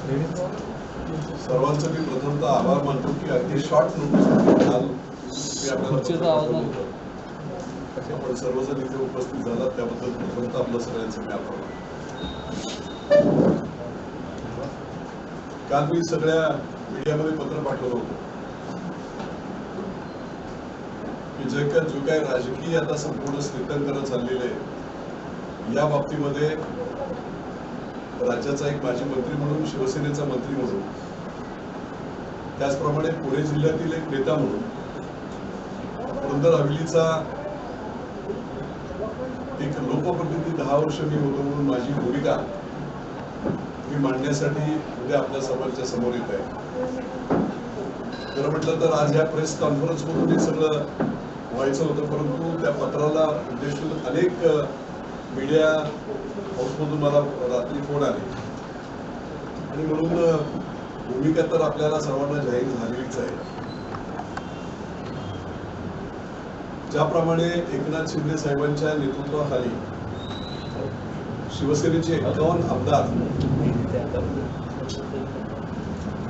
सर्वांचं मी प्रथमतः आभार मानतो की अगदी शॉर्ट नोटीस काल मी आपल्याला आपण सर्वजण इथे उपस्थित झालात त्याबद्दल प्रथमतः आपलं सगळ्यांचं मी आभार मानतो। काल मी सगळ्या मीडियामध्ये पत्र पाठवलं होतं की जो काय राजकीय आता संपूर्ण स्थित्यंतर चाललेलं आहे या बाबतीमध्ये राज्याचा एक माजी मंत्री म्हणून शिवसेनेचा मंत्री म्हणून त्याचप्रमाणे पुणे जिल्ह्यातील एक नेता म्हणून पुरंदर हवेलीचा एक लोकप्रतिनिधी 10 वर्ष मी होतो म्हणून माझी भूमिका मी मांडण्यासाठी उद्या आपल्या सर्वांच्या समोर येत आहे। खरं म्हटलं तर आज या प्रेस कॉन्फरन्स मधून हे सगळं व्हायचं होतं, परंतु त्या पत्राला उद्देशून अनेक मीडिया हाऊसमधून मला रात्री फोन आले आणि म्हणून भूमिका तर आपल्याला सर्वांना जाहीर झालेलीच आहे। ज्याप्रमाणे एकनाथ शिंदे साहेबांच्या नेतृत्वाखाली शिवसेनेचे 51 आमदार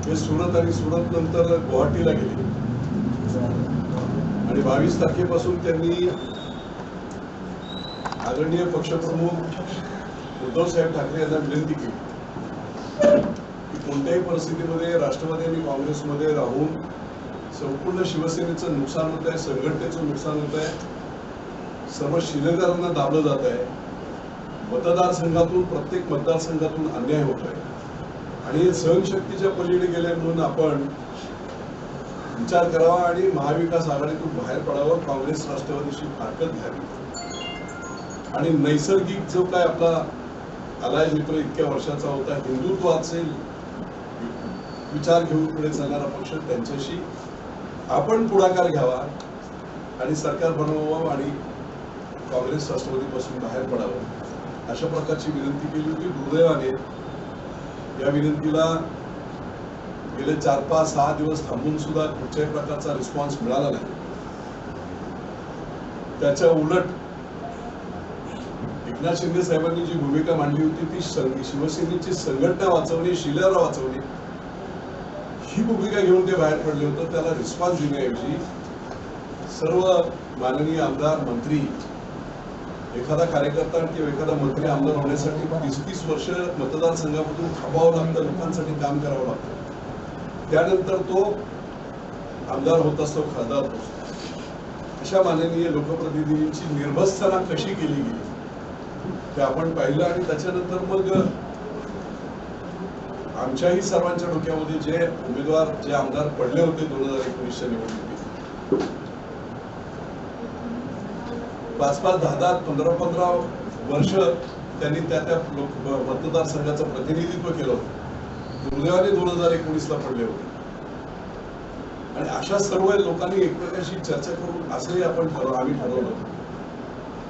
हे सुरत आणि सुरत नंतर गुवाहाटीला गेले आणि 22 तारखेपासून त्यांनी आदरणीय पक्षप्रमुख उद्धव साहेब ठाकरे यांना विनंती केली की कोणत्याही परिस्थितीमध्ये राष्ट्रवादी आणि काँग्रेसमध्ये राहून संपूर्ण शिवसेनेचं नुकसान होत आहे, संघटनेचं नुकसान होत आहे, सर्व शिलेदारांना दाबलं जात आहे, मतदारसंघातून प्रत्येक मतदारसंघातून अन्याय होत आहे आणि सहनशक्तीच्या पलीकडे गेले म्हणून आपण विचार करावा आणि महाविकास आघाडीतून बाहेर पडावं, काँग्रेस राष्ट्रवादीशी फारकत घ्यावी आणि नैसर्गिक जो काय आपला आलाय मित्र इतक्या वर्षाचा होता हिंदुत्वाचे विचार घेऊन पुढे जाणारा पक्ष त्यांच्याशी आपण पुढाकार घ्यावा आणि सरकार बनवावं आणि काँग्रेस राष्ट्रवादीपासून बाहेर पडावं अशा प्रकारची विनंती केली होती। दुर्दैवाने या विनंतीला गेले 4-5-6 दिवस थांबून सुद्धा कुठल्याही प्रकारचा रिस्पॉन्स मिळाला नाही। त्याच्या उलट एकनाथ शिंदे साहेबांनी जी भूमिका मांडली होती ती शिवसेनेची संघटना वाचवणे, शिलेदार वाचवणे ही भूमिका घेऊन ते बाहेर पडले होते। त्याला रिस्पॉन्स देण्याऐवजी सर्व माननीय आमदार मंत्री एखादा कार्यकर्ता किंवा एखादा मंत्री आमदार होण्यासाठी 30-30 वर्ष मतदारसंघामधून थांबावं लागतं, लोकांसाठी काम करावं लागतं, त्यानंतर तो आमदार होत असतो, खासदार होत असतो। अशा माननीय लोकप्रतिनिधींची निर्भत्सना कशी केली गेली ते आपण पाहिलं आणि त्याच्यानंतर मग आमच्याही सर्वांच्या डोक्यामध्ये जे उमेदवार जे आमदार पडले होते 2019च्या निवडणुकीत 5-5, 10-10, 15-15 वर्ष त्यांनी त्या मतदारसंघाचं प्रतिनिधित्व केलं होतं। दुर्दैवाने 2019ला पडले होते आणि अशा सर्व लोकांनी एकमेकांशी चर्चा करून असंही आम्ही ठरवलं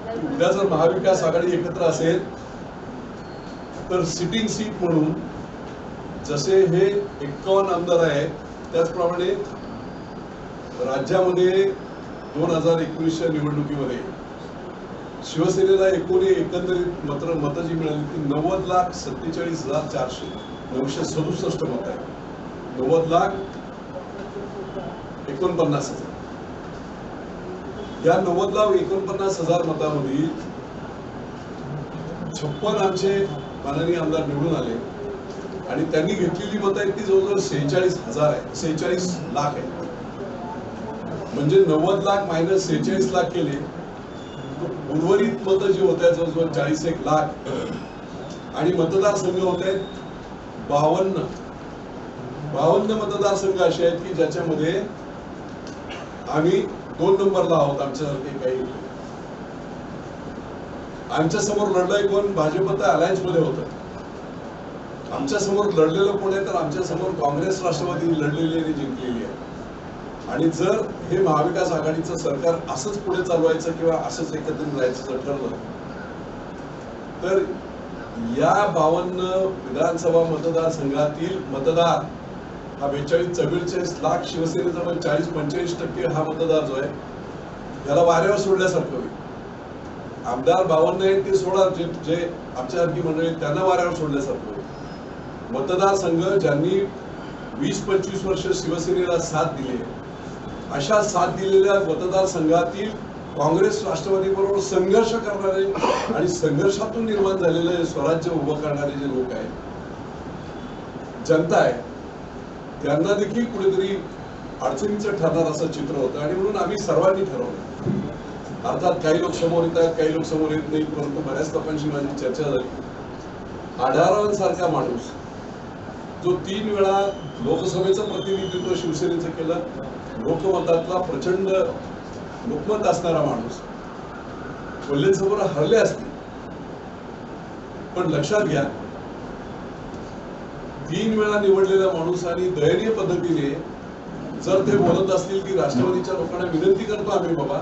उद्या जर महाविकास आघाडी एकत्र असेल तर सिटिंग सीट म्हणून जसे हे 51 आमदार आहेत त्याचप्रमाणे राज्यामध्ये 2019च्या निवडणुकीमध्ये शिवसेनेला एकंदरीत मतं जी मिळाली ती 90,47,400 967 मत आहे। 90,49,000 या 90,49,000 मतांमध्ये 56 आमचे माननीय आमदार निवडून आले आणि त्यांनी घेतलेली मतं आहेत ती जवळजवळ 46,000 आहे, 46 लाख आहे। म्हणजे 90 लाख मायनस 46 लाख केले उर्वरित मतं जी होत्या जवळजवळ 41 लाख आणि मतदारसंघ होत आहेत 52 मतदारसंघ असे आहेत की ज्याच्यामध्ये आम्ही 2 नंबरला आहोत। आमच्यासारखे काही आमच्या समोर लढलंय कोण? भाजप अलायन्स मध्ये होतं। आमच्या समोर लढलेलं कोण आहे तर आमच्या समोर काँग्रेस राष्ट्रवादी लढलेली आणि जिंकलेली आहे आणि जर हे महाविकास आघाडीचं सरकार असंच पुढे चालवायचं किंवा असंच एकत्रित राहायचं जर ठरलं तर या 52 विधानसभा मतदारसंघातील मतदार हा 42-44 लाख शिवसेनेचा पण 40-45% हा मतदार जो आहे याला वाऱ्यावर सोडल्यासारखं होईल। आमदार 52 आहेत ते सोडा, जे आमच्यासारखी मंडळी त्यांना वाऱ्यावर सोडल्यासारखं होईल। मतदारसंघ ज्यांनी 20-25 वर्ष शिवसेनेला साथ दिली, अशा साथ दिलेल्या मतदारसंघातील काँग्रेस राष्ट्रवादी बरोबर संघर्ष करणारे आणि संघर्षातून निर्माण झालेले स्वराज्य उभं करणारे जे लोक आहेत, जनता आहे, त्यांना देखील कुठेतरी अडचणीचं ठरणार असं चित्र होतं. आणि म्हणून आम्ही सर्वांनी ठरवलं. अर्थात काही लोक समोर येत आहेत, काही लोक समोर येत नाही, परंतु बऱ्याच लोकांशी माझी चर्चा झाली. आढावांसारखा माणूस जो 3 वेळा लोकसभेचं प्रतिनिधित्व शिवसेनेचं केलं, लोकमतातला प्रचंड लोकमत असणारा माणूस, कोल्हेंसमोर हरले असते. पण लक्षात घ्या, 3 वेळा निवडलेला माणूस आणि दयनीय पद्धतीने जर ते बोलत असतील की राष्ट्रवादीच्या लोकांना विनंती करतो आम्ही बाबा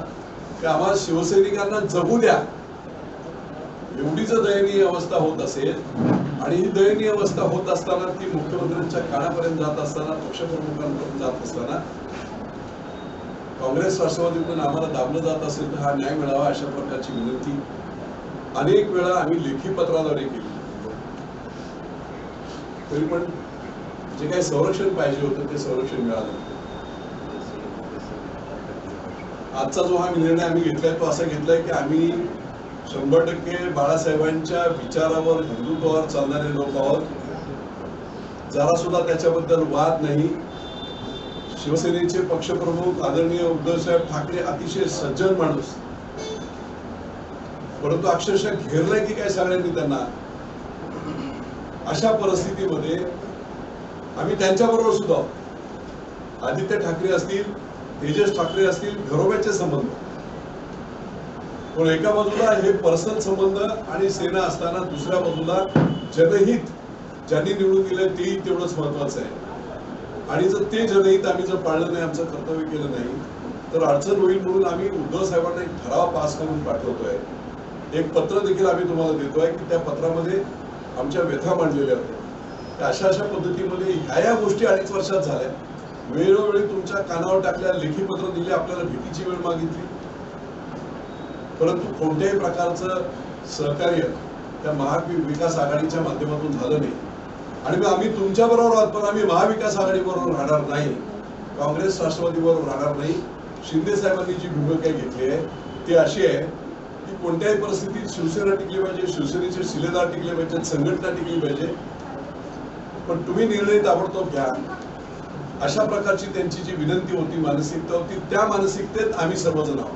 की आम्हाला शिवसैनिकांना जगू द्या, एवढी जर दयनीय अवस्था होत असेल, आणि ही दयनीय अवस्था होत असताना ती मुख्यमंत्र्यांच्या कानापर्यंत जात असताना, पक्षप्रमुखांपर्यंत जात असताना काँग्रेस राष्ट्रवादीतून आम्हाला दाबलं जात असेल तर हा न्याय मिळावा अशा प्रकारची विनंती अनेक वेळा आम्ही लेखी पत्राद्वारे केली. तरी पण जे काही संरक्षण पाहिजे होतं ते संरक्षण मिळालं. आजचा जो हा निर्णय आम्ही घेतलाय तो असा घेतलाय की आम्ही 100% बाळासाहेबांच्या विचारावर, हिंदुत्वावर चालणारे लोक आहोत. जरा सुद्धा त्याच्याबद्दल वाद नाही. शिवसेनेचे पक्षप्रमुख आदरणीय उद्धवसाहेब ठाकरे अतिशय सज्जन माणूस, परंतु अक्षरशः घेरलंय की काय सगळ्यांनी त्यांना. अशा परिस्थितीमध्ये आम्ही त्यांच्याबरोबर सुद्धा, आदित्य ठाकरे असतील, तेजस ठाकरे असतील, घरोब्याचे संबंध, पण एका बाजूला हे पर्सनल संबंध आणि सेना असताना दुसऱ्या बाजूला जनहित ज्यांनी निवडून दिलंय तेही तेवढंच महत्वाचं आहे. आणि जर ते जनहित आम्ही जर पाळलं नाही, आमचं कर्तव्य केलं नाही, तर अडचण होईल. म्हणून आम्ही उद्धव साहेबांना एक ठराव पास करून पाठवतोय. एक पत्र देखील आम्ही तुम्हाला देतोय की त्या पत्रामध्ये आमच्या व्यथा मांडलेल्या होत्या. अशा अशा पद्धतीमध्ये ह्या गोष्टी 2.5 वर्षात झाल्या. वेळोवेळी तुमच्या कानावर टाकल्या, लेखी पत्र दिले, आपल्याला भेटीची वेळ मागितली, परंतु कोणत्याही प्रकारचं सहकार्य त्या महाविकास आघाडीच्या माध्यमातून झालं नाही. आणि मग आम्ही तुमच्या बरोबर आहोत, पण आम्ही महाविकास आघाडी बरोबर राहणार नाही, काँग्रेस राष्ट्रवादी बरोबर राहणार नाही. शिंदे साहेबांनी जी भूमिका घेतली आहे ती अशी आहे की कोणत्याही परिस्थितीत शिवसेना टिकली पाहिजे, शिवसेनेचे शिलेदार टिकले पाहिजेत, संघटना टिकली पाहिजे, पण तुम्ही निर्णय ताबडतोब घ्या. अशा प्रकारची त्यांची जी विनंती होती, मानसिकता होती, त्या मानसिकतेत आम्ही सर्वजण आहोत.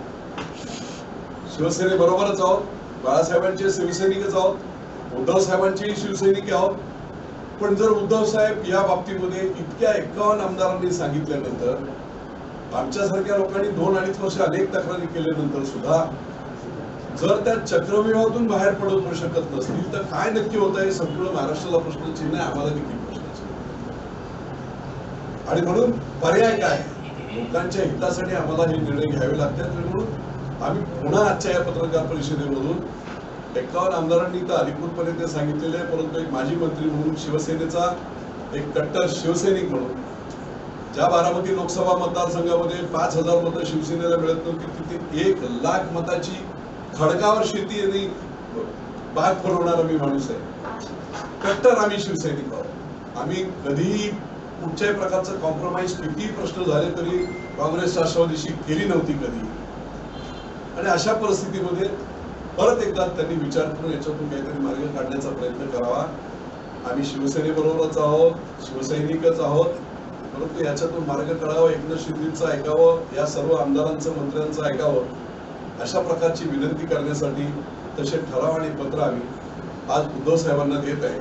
शिवसेनेबरोबरच आहोत, बाळासाहेबांचे शिवसैनिकच आहोत, उद्धव साहेबांचेही शिवसैनिक आहोत. पण जर उद्धव साहेब या बाबतीमध्ये इतक्या 51 आमदारांनी सांगितल्यानंतर, आमच्यासारख्या लोकांनी 2-2.5 वर्ष अनेक तक्रारी केल्यानंतर सुद्धा जर त्या चक्रव्यूहातून बाहेर पडू शकत नसतील तर काय नक्की होत आहे? संपूर्ण महाराष्ट्राला प्रश्नचिन्ह आहे, आम्हाला देखील प्रश्नचिन्ह. आणि म्हणून पर्याय काय? लोकांच्या हितासाठी आम्हाला हे निर्णय घ्यावे लागतात. म्हणून आम्ही पुन्हा आजच्या या पत्रकार परिषदेमधून 51 आमदारांनी तर अधिकृतपणे ते सांगितलेले आहे, परंतु एक माजी मंत्री म्हणून, शिवसेनेचा एक कट्टर शिवसैनिक म्हणून, ज्या बारामती लोकसभा मतदारसंघामध्ये 5,000 मतं शिवसेनेला मिळत नव्हती, तिथे 1 लाख मताची खडकावर शेती आणि बाग फरवणारा मी माणूस आहे. कट्टर आम्ही शिवसैनिक आहोत. आम्ही कधीही कुठच्याही प्रकारचं कॉम्प्रोमाइज, कितीही प्रश्न झाले तरी काँग्रेस राष्ट्रवादीशी केली नव्हती कधी. आणि अशा परिस्थितीमध्ये परत एकदा त्यांनी विचार करून याच्यातून काहीतरी मार्ग काढण्याचा प्रयत्न करावा. आम्ही शिवसेनेबरोबरच आहोत, शिवसैनिकच आहोत, परंतु याच्यातून मार्ग काढावा, एकनाथ शिंदेचं ऐकावं, या सर्व आमदारांचं, मंत्र्यांचं ऐकावं, अशा प्रकारची विनंती करण्यासाठी तसे ठराव आणि पत्र आम्ही आज उद्धव साहेबांना देत आहे.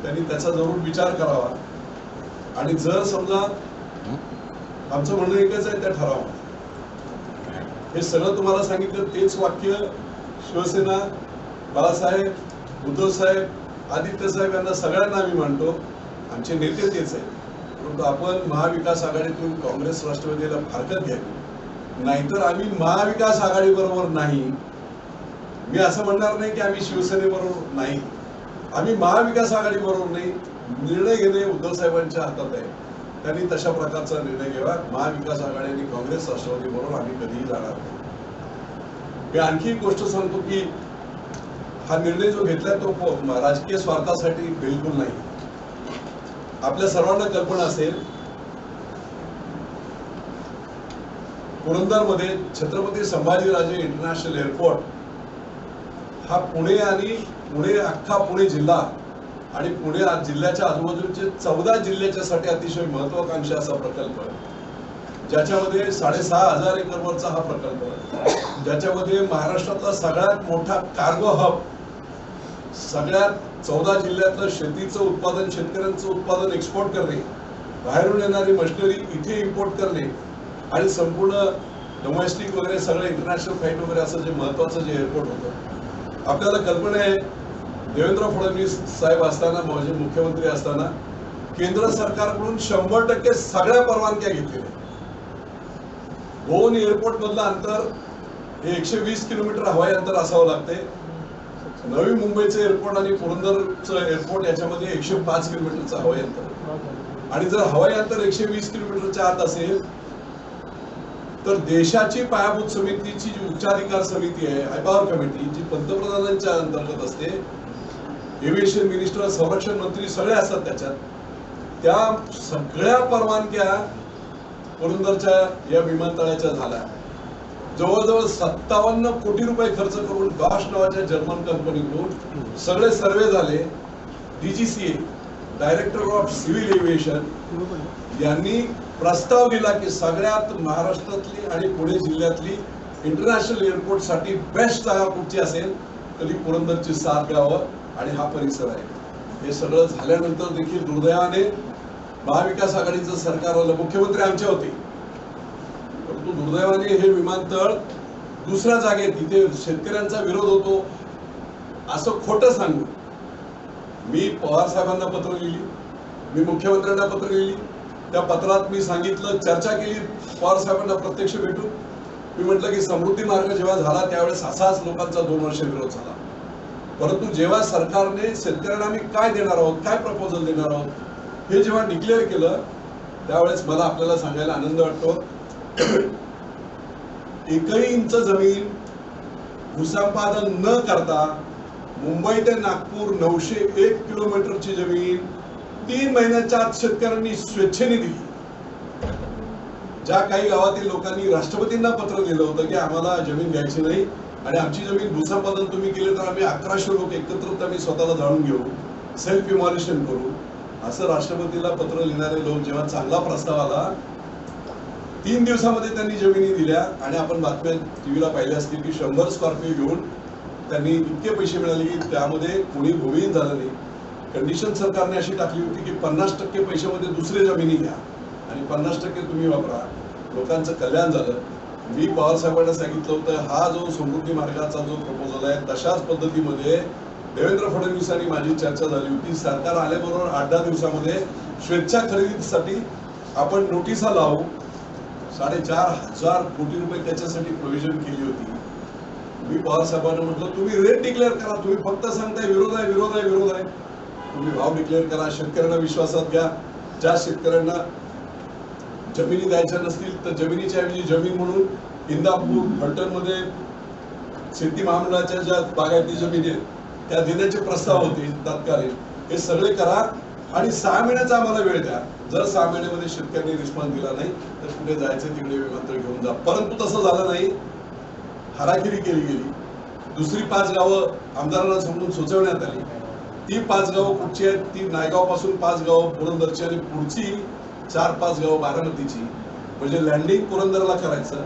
त्यांनी त्याचा जरूर विचार करावा. आणि जर समजा आमचं म्हणणं एकच आहे त्या ठरावात, हे सगळं तुम्हाला सांगितलं, तेच वाक्य शिवसेना, बाळासाहेब, उद्धव साहेब, आदित्य साहेब यांना सगळ्यांना आम्ही मानतो, आमचे नेते तेच आहेत. परंतु आपण महाविकास आघाडीतून काँग्रेस राष्ट्रवादीला फारकत घ्यावी, नाहीतर आम्ही महाविकास आघाडी बरोबर नाही. मी असं म्हणणार नाही की आम्ही शिवसेनेबरोबर नाही, आम्ही महाविकास आघाडी बरोबर नाही. निर्णय घेणे उद्धव साहेबांच्या हातात आहे. त्यांनी तशा प्रकारचा निर्णय घ्यावा. महाविकास आघाडी आणि काँग्रेस राष्ट्रवादी बरोबर आम्ही कधीही जाणार नाही. मी आणखी एक गोष्ट सांगतो की हा निर्णय जो घेतलाय तो राजकीय स्वार्थासाठी बिलकुल नाही. आपल्या सर्वांना कल्पना असेल, पुरंदरमध्ये छत्रपती संभाजीराजे इंटरनॅशनल एअरपोर्ट हा पुणे आणि अख्खा पुणे जिल्हा आणि पुणे जिल्ह्याच्या आजूबाजूचे 14 जिल्ह्याच्यासाठी अतिशय महत्वाकांक्षी असा प्रकल्प आहे, ज्याच्यामध्ये 6,500 एकरवरचा हा प्रकल्प आहे, ज्याच्यामध्ये महाराष्ट्रातला सगळ्यात मोठा कार्गो हब, सगळ्यात 14 जिल्ह्यातलं शेतीचं उत्पादन, शेतकऱ्यांचं उत्पादन एक्सपोर्ट करणे, बाहेरून येणारी मशिनरी इथे इम्पोर्ट करणे आणि संपूर्ण डोमेस्टिक वगैरे सगळं इंटरनॅशनल फ्लाईट वगैरे असं जे महत्वाचं जे एअरपोर्ट होतं. आपल्याला कल्पना आहे, देवेंद्र फडणवीस साहेब असताना, माझे मुख्यमंत्री असताना केंद्र सरकारकडून 100% सगळ्या परवानग्या घेतलेल्या. 2 एअरपोर्ट मधलं अंतर हे 120 किलोमीटर हवाई अंतर असावं लागते. नवी मुंबईचं एअरपोर्ट आणि पुरंदरचं एअरपोर्ट याच्यामध्ये 105 किलोमीटरचं हवाई अंतर, आणि जर हवाई अंतर 120 किलोमीटरच्या आत असेल तर देशाची पायाभूत समितीची जी उच्चाधिकार समिती आहे, हायपॉवर कमिटी, जी पंतप्रधानांच्या अंतर्गत असते, एव्हिएशन मिनिस्टर, संरक्षण मंत्री सगळे असतात त्याच्यात, त्या सगळ्या परवानग्या पुरंदरच्या या विमानतळाच्या झाल्या. जवळजवळ 57 कोटी रुपये खर्च करून डॉश नावाच्या जर्मन कंपनीकडून सगळे सर्वे झाले. DGCA, director of civil aviation यांनी प्रस्ताव दिला की सगळ्यात महाराष्ट्रातली आणि पुणे जिल्ह्यातली इंटरनॅशनल एअरपोर्ट साठी बेस्ट जागा कुठची असेल तर पुरंदरची 7 गावं आणि हा परिसर आहे. हे सगळं झाल्यानंतर देखील दुर्दैवाने महाविकास आघाडीचं सरकार आलं, मुख्यमंत्री आमचे होते, परंतु दुर्दैवाने हे विमानतळ दुसऱ्या जागेत, तिथे शेतकऱ्यांचा विरोध होतो असं खोटं सांगून मी पवार साहेबांना पत्र लिहिली, मी मुख्यमंत्र्यांना पत्र लिहिली. त्या पत्रात मी सांगितलं, चर्चा केली पवार साहेबांना प्रत्यक्ष भेटून. मी म्हटलं की समृद्धी मार्ग जेव्हा झाला त्यावेळेस असाच लोकांचा 2 वर्ष विरोध झाला, परंतु जेव्हा सरकारने शेतकऱ्यांना आम्ही काय देणार आहोत, काय प्रपोजल देणार आहोत हे जेव्हा डिक्लेअर केलं त्यावेळेस मला आपल्याला सांगायला आनंद वाटतो, 1 इंच जमीन भूसंपादन न करता मुंबई ते नागपूर 901 किलोमीटरची जमीन 3 महिन्याच्या आत शेतकऱ्यांनी स्वेच्छेने दिली. ज्या काही गावातील लोकांनी राष्ट्रपतींना पत्र दिलं होतं की आम्हाला जमीन घ्यायची नाही आणि आमची जमीन भूसंपादन तुम्ही केले तर आम्ही 1100 लोक एकत्रित आम्ही स्वतःला जाणून घेऊ, सेल्फ इमॉल्युशन करू, असं राष्ट्रपतीला पत्र लिहिणारे लोक जेव्हा चांगला प्रस्ताव आला 3 दिवसामध्ये त्यांनी जमिनी दिल्या. आणि आपण बातम्या टीव्हीला पाहिल्या असतील की 100 स्कॉर्पिओ घेऊन त्यांनी इतके पैसे मिळाले की त्यामध्ये कोणी भूमिहीन झालं नाही. कंडिशन सरकारने अशी टाकली होती की 50% पैशामध्ये दुसरे जमिनी घ्या आणि 50% तुम्ही वापरा, लोकांचं कल्याण झालं. मी पवार साहेबांना सांगितलं होतं, हा जो समृद्धी मार्गाचा जो प्रपोजल आहे तशाच पद्धतीमध्ये देवेंद्र फडणवीस आणि माझी चर्चा झाली होती. सरकार आल्याबरोबर 8-10 दिवसामध्ये स्वेच्छा खरेदीसाठी आपण नोटिसा लावू, 4,500 कोटी रुपये त्याच्यासाठी प्रोव्हिजन केली होती. मी पवार साहेबांना म्हटलं, तुम्ही रेट डिक्लेअर करा, तुम्ही फक्त सांगताय विरोध आहे विरोध आहे विरोध आहे, तुम्ही भाव डिक्लेअर करा, शेतकऱ्यांना विश्वासात घ्या. ज्या शेतकऱ्यांना जमिनी द्यायच्या नसतील तर जमिनीच्या ऐवजी जमीन म्हणून इंदापूर, फलटणमध्ये शेती महामंडळाच्या ज्या बागायती जमिनी आहेत त्या देण्याचे प्रस्ताव होते तात्कालिक. हे सगळे करा आणि 6 महिन्याचा आम्हाला वेळ द्या. जर 6 महिन्यामध्ये शेतकऱ्यांनी रिस्पॉन्स दिला नाही तर पुढे जायचं तिकडे विमानतळ घेऊन जा. परंतु तसं झालं नाही, हाराकिरी केली गेली. दुसरी 5 गावं आमदारांना समजून सुचवण्यात आली. ती 5 गावं कुठची आहेत, ती नायगाव पासून 5 गावं पुरंदरची आणि पुढची 4-5 गावं बारामतीची. म्हणजे लँडिंग पुरंदरला करायचं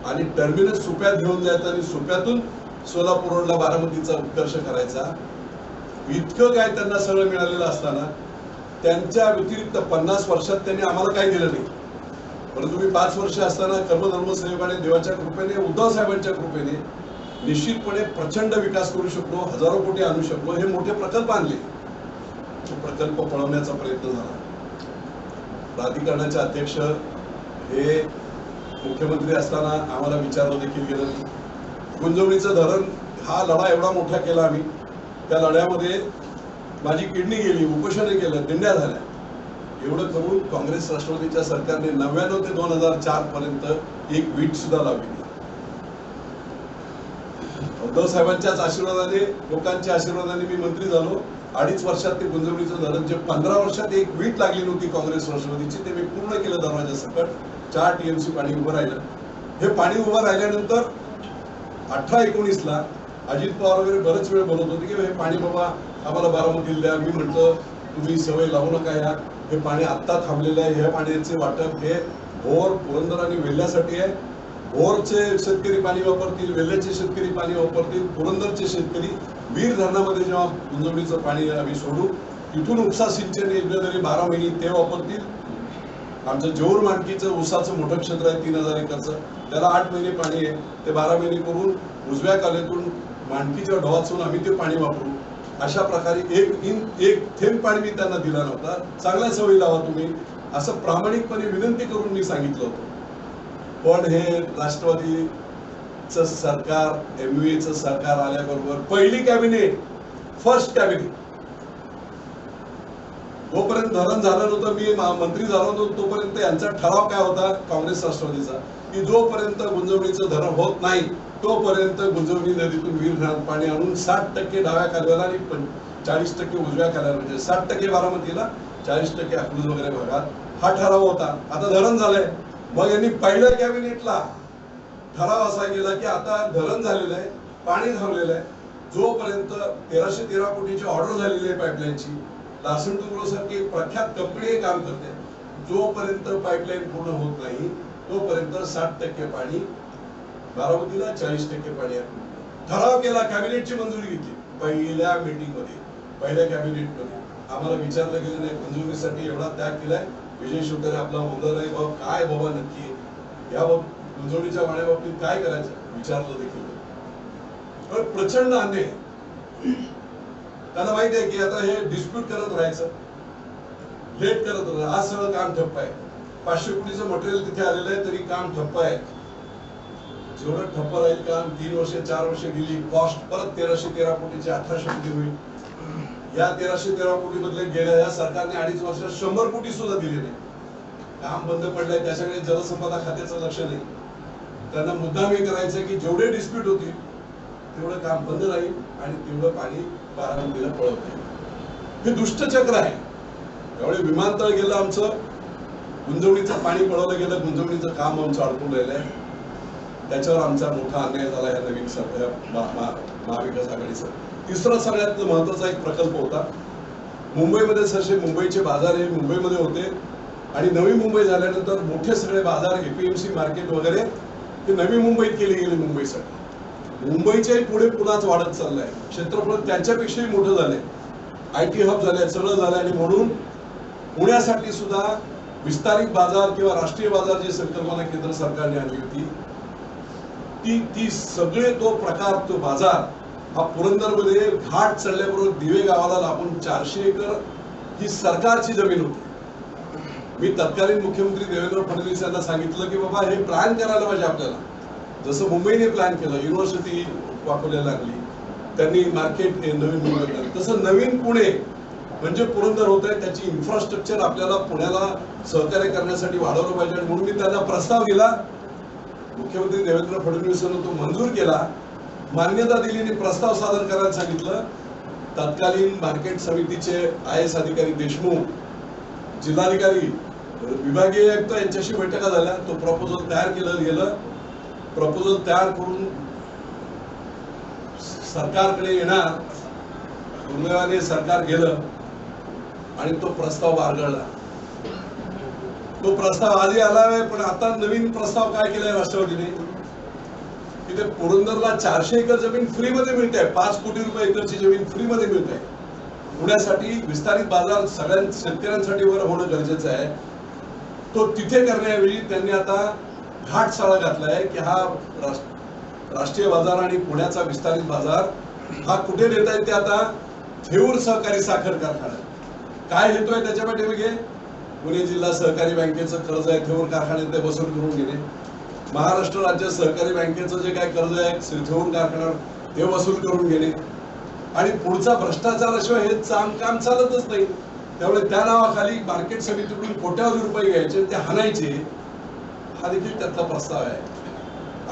आणि टर्मिनस सुप्यात घेऊन जायचं आणि सुप्यातून सोलापूर रोडला बारामतीचा उत्कर्ष करायचा. इतकं काय त्यांना सगळं मिळालेलं असताना त्यांच्या व्यतिरिक्त 50 वर्षात त्यांनी आम्हाला काही दिलं नाही. परंतु मी 5 वर्ष असताना कर्मधर्म संयोगाने, देवाच्या कृपेने, उद्धव साहेबांच्या कृपेने निश्चितपणे प्रचंड विकास करू शकलो, हजारो कोटी आणू शकलो, हे मोठे प्रकल्प आणले. तो प्रकल्प पळवण्याचा प्रयत्न झाला. प्राधिकरणाचे अध्यक्ष हे मुख्यमंत्री असताना आम्हाला विचारलं देखील गेलं नाही. गुंजवणीचं धरण हा लढा एवढा मोठा केला आम्ही, त्या लढ्यामध्ये माझी किडनी गेली, उपोषण केलं, दिंड्या झाल्या. एवढं करून काँग्रेस राष्ट्रवादीच्या सरकारने 99 ते 2004 पर्यंत एक वीट सुद्धा लावली. उद्धव साहेबांच्याच आशीर्वादाने, लोकांच्या आशीर्वादाने मी मंत्री झालो 2.5 वर्षात ते गुंजवणीचं धरण जे 15 वर्षात एक वीट लागली नव्हती काँग्रेस राष्ट्रवादीची ते मी पूर्ण केलं दरवाजा सकट. 4 TMC पाणी उभं राहिलं. हे पाणी उभं राहिल्यानंतर 18-19 ला अजित पवार वगैरे बरेच वेळ बोलत होते की हे पाणी बाबा आम्हाला बारामतीला द्या. मी म्हटलं तुम्ही सवय लावू नका या, हे पाणी आत्ता थांबलेलं आहे. ह्या पाण्याचे वाटप हे भोर, पुरंदर आणि वेल्ह्यासाठी आहे. भोरचे शेतकरी पाणी वापरतील, वेल्ह्याचे शेतकरी पाणी वापरतील, पुरंदरचे शेतकरी वीर धरणामध्ये जेव्हा गुंजवणीचं पाणी आम्ही सोडू तिथून उपसा सिंचन योजनेद्वारे 12 महिने ते वापरतील. आमचं जेऊर मानकीचं ऊसाचं मोठं क्षेत्र आहे 3000 एकरचं, त्याला 8 महिने पाणी आहे. ते 12 महिने करून उजव्या कालेतून मानकीच्या ढोवातून आम्ही ते पाणी वापरू. अशा प्रकारे एक थेंब पाणी मी त्यांना दिला नव्हता. चांगल्या सवयी लावा तुम्ही असं प्रामाणिकपणे विनंती करून मी सांगितलं होतं. पण हे राष्ट्रवादीचं सरकार, MVAचं सरकार आल्याबरोबर पहिली कॅबिनेट, फर्स्ट कॅबिनेट, जोपर्यंत धरण झालं नव्हतं, मी मंत्री झालो होतो तोपर्यंत यांचा ठराव काय होता काँग्रेस राष्ट्रवादीचा की जोपर्यंत गुंजवणीचं धरण होत नाही तोपर्यंत गुंजवणी नदीतून वीर धरणात पाणी आणून 60% डाव्या कालव्याला आणि 40% उजव्या कालव्याला, म्हणजे 60% बारामतीला, 40% अकलूज वगैरे भागात हा ठराव होता. आता धरण झालंय. मग यांनी पहिल्या कॅबिनेटला ठराव असा केला की आता धरण झालेलं आहे, पाणी थांबलेलं आहे, जोपर्यंत 1313 कोटीची ऑर्डर झालेली आहे पाईपलाईनची, लार्सन टुब्रो सारखी प्रख्यात कंपनी काम करते, जोपर्यंत पाईपलाईन पूर्ण होत नाही तोपर्यंत 60% पाणी बारामतीला, 40% पाणी आहे. ठराव केला, कॅबिनेटची मंजुरी घेतली. पहिल्या मीटिंग मध्ये, पहिल्या कॅबिनेट मध्ये आम्हाला विचारलं गेलं नाही गुंजवणीसाठी एवढा त्याग केलाय. विजय शिवतारे आपला मुलगा नाही बाबा, काय बाबा नक्की या गुंजवणीच्या पाण्याबाबतीत काय करायचं विचारलं देखील. पण प्रचंड अन्याय. त्यांना माहिती आहे की आता हे डिस्प्यूट करत राहायचं, लेट करत राहायचं, आज सगळं काम ठप्प आहे. 500 कोटीचं मटेरियल तिथे आलेलं आहे तरी काम ठप्प आहे. जेवढं ठप्प राहील काम 3 वर्ष 4 वर्ष गेली, कॉस्ट परत 1313 कोटीचे 1800 कोटी होईल. या 1313 कोटी बदले गेल्या या सरकारने 2.5 वर्षात 100 कोटी सुद्धा दिले नाही. काम बंद पडलंय, त्याच्याकडे जलसंपदा खात्याचं लक्ष नाही. त्यांना मुद्दाम हे करायचं की जेवढे डिस्प्यूट होतील तेवढं काम बंद राहील आणि तेवढं पाणी बारामतीला पळत नाही. हे दुष्टचक्र आहे. त्यामुळे विमानतळ गेलं आमचं, गुंजवणीचं पाणी पळवलं गेलं, गुंजवणीचं काम आमचं अडकून राहिलंय. त्याच्यावर आमचा मोठा अन्याय झाला या नवीन महाविकास आघाडीचा. तिसरा सगळ्यात महत्वाचा एक प्रकल्प होता मुंबईमध्ये. ससे मुंबईचे बाजार हे मुंबईमध्ये होते आणि नवी मुंबई झाल्यानंतर मोठे सगळे बाजार, APMC मार्केट वगैरे हे नवी मुंबईत केले गेले. मुंबईसाठी मुंबईच्याही पुढे पुन्हाच वाढत चाललंय. क्षेत्रफळ त्यांच्यापेक्षाही मोठं झालंय. IT हब झालंय, सगळं झालंय. आणि म्हणून पुण्यासाठी सुद्धा विस्तारित बाजार किंवा राष्ट्रीय बाजार जी संकल्पना केंद्र सरकारने आणली होती ती सगळे तो प्रकार, तो बाजार हा पुरंदरमध्ये घाट चढल्याबरोबर दिवे गावाला लागून 400 एकर ही सरकारची जमीन होती. मी तत्कालीन मुख्यमंत्री देवेंद्र फडणवीस यांना सांगितलं की बाबा हे प्लॅन करायला पाहिजे आपल्याला. जसं मुंबईने प्लॅन केलं, युनिव्हर्सिटी वापरायला लागली, त्यांनी मार्केट नवीन मुंबई, तसं नवीन पुणे म्हणजे पुरंदर होत आहे. त्याची इन्फ्रास्ट्रक्चर आपल्याला पुण्याला सहकार्य करण्यासाठी वाढवलं पाहिजे. आणि म्हणून मी त्यांना प्रस्ताव दिला. मुख्यमंत्री देवेंद्र फडणवीसांनी तो मंजूर केला, मान्यता दिली आणि प्रस्ताव सादर करायला सांगितलं. तत्कालीन मार्केट समितीचे IAS अधिकारी देशमुख, जिल्हाधिकारी, विभागीय आयुक्त यांच्याशी बैठका झाल्या. तो प्रपोजल तयार केलं गेलं. प्रपोजल तयार करून सरकारकडे येणार, दुर्दैवाने सरकार गेलं आणि तो प्रस्ताव बारगळला. तो प्रस्ताव आधी आला आहे, पण आता नवीन प्रस्ताव काय केलाय राष्ट्रवादीने की ते पुरंदरला 400 एकर जमीन फ्रीमध्ये मिळते. 5 कोटी रुपये एकरची जमीन फ्रीमध्ये मिळते. पुण्यासाठी विस्तारित बाजार सगळ्या शेतकऱ्यांसाठी वर होणं गरजेचं आहे. तो तिथे करण्याऐवजी त्यांनी आता घाट साळा घातलाय की हा राष्ट्रीय बाजार आणि पुण्याचा विस्तारित बाजार हा कुठे नेता येते. आता थेऊर सहकारी साखर कारखाना काय हेतू त्याच्या पाठीमागे? पुणे जिल्हा सहकारी बँकेचं कर्ज आहे, थेऊर कारखान्यात ते वसूल करून घेणे. महाराष्ट्र राज्य सहकारी बँकेचं जे काय कर्ज आहे थेऊर कारखान्यावर ते वसूल करून घेणे. आणि पुढचा भ्रष्टाचाराशिवाय हे काम चालतच नाही. त्यामुळे त्या नावाखाली मार्केट समितीकडून कोट्यावधी रुपये घ्यायचे, ते हाणायचे. हा देखील त्यातला प्रस्ताव आहे.